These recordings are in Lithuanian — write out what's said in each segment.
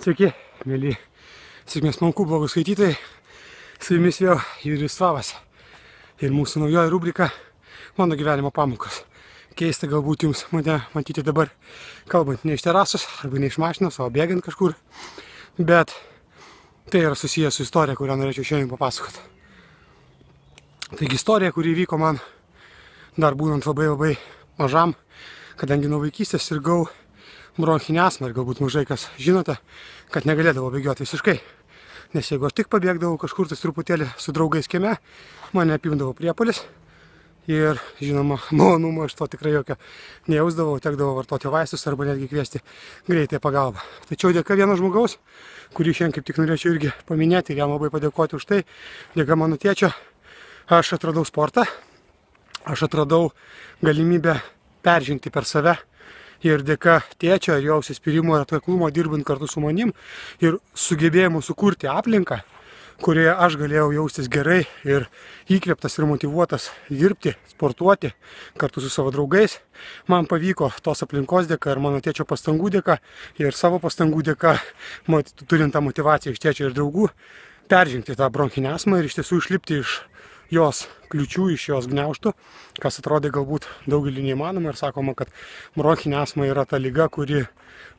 Sveiki, mėly sėkmės pamokų blogų skaitytojai. Su jumis vėl Jurijus Svavas. Ir mūsų naujoji rubrika Mano gyvenimo pamokos. Keista galbūt jums mane matyti dabar kalbant ne iš terasos arba ne iš mašinos, o bėgant kažkur. Bet tai yra susijęs su istorija, kurią norėčiau šiandien papasakoti. Taigi istorija, kuri įvyko man dar būnant labai mažam, kadangi nuo vaikystės sirgau bronchinę astmą ir galbūt mažai kas žinote, kad negalėdavau bėgioti visiškai. Nes jeigu aš tik pabėgdavau kažkur truputėlį su draugais kieme, mane apimdavo priepuolis ir, žinoma, malonumo aš to tikrai jokio nejausdavau, tekdavo vartoti vaistus arba netgi kviesti greitąją pagalbą. Tačiau dėka vieno žmogaus, kurį šiandien kaip tik norėčiau irgi paminėti ir jam labai padėkoti už tai, dėka mano tėčio, aš atradau sportą, aš atradau galimybę peržengti per save. Ir dėka tėčio ir jo užsispyrimo ir atkaklumo dirbant kartu su manim ir sugebėjimu sukurti aplinką, kurioje aš galėjau jaustis gerai ir įkvėptas ir motyvuotas dirbti, sportuoti kartu su savo draugais, man pavyko tos aplinkos dėka ir mano tėčio pastangų dėka ir savo pastangų dėka, turint tą motyvaciją iš tėčio ir draugų, peržengti tą bronchinę astmą ir iš tiesų išlipti iš jos kliučių, iš jos gniaužtų, kas atrodė galbūt daugelį neįmanoma ir sakoma, kad bronchinė astma yra ta liga, kuri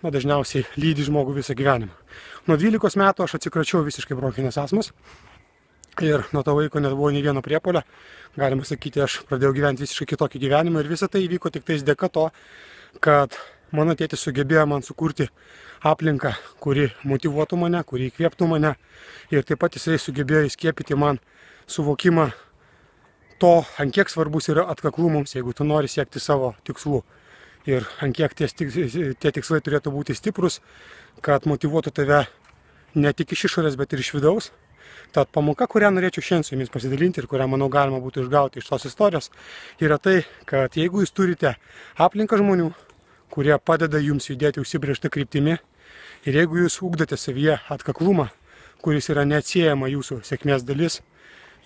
dažniausiai lydi žmogų visą gyvenimą. Nuo 12 metų aš atsikračiau visiškai bronchinės astmos ir nuo to laiko net buvo nei vieno priepuolio. Galima sakyti, aš pradėjau gyventi visiškai kitokį gyvenimą ir visą tai įvyko tik tais dėka to, kad mano tėtis sugebėjo man sukurti aplinką, kuri motyvuotų mane, kuri įkvėptų mane ir taip pat jisai sugebėjo įskiepyti man suvokimą to, ant kiek svarbus yra atkaklumams, jeigu tu nori siekti savo tikslų. Ir ant kiek tie tikslai turėtų būti stiprus, kad motyvuotų tave ne tik iš išorės, bet ir iš vidaus. Tad pamoka, kurią norėčiau šiandien su jumis pasidalinti ir kurią, manau, galima būtų išgauti iš tos istorijos, yra tai, kad jeigu jūs turite aplinką žmonių, kurie padeda jums judėti užsibrėžtą kryptimi, ir jeigu jūs ugdote savyje atkaklumą, kuris yra neatsiejama jūsų sėkmės dalis,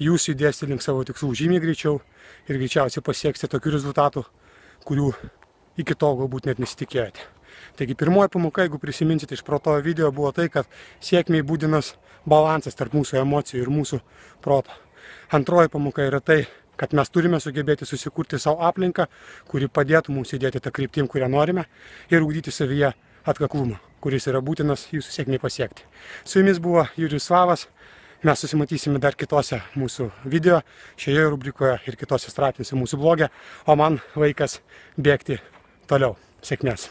jūs judėsite link savo tikslų žymiai greičiau ir greičiausiai pasieksite tokių rezultatų, kurių iki tol galbūt net nesitikėjote. Taigi pirmoji pamoka, jeigu prisiminsite iš praeitojo video, buvo tai, kad sėkmei būtinas balansas tarp mūsų emocijų ir mūsų proto. Antroji pamoka yra tai, kad mes turime sugebėti susikurti savo aplinką, kuri padėtų mums judėti tą kryptim, kurią norime, ir ugdyti savyje atkaklumą, kuris yra būtinas jūsų sėkmei pasiekti. Su jumis buvo Jurijus Svavas. Mes susimatysime dar kitose mūsų video, šioje rubrikoje ir kitose straipsniuose mūsų bloge, o man laikas bėgti toliau. Sėkmės!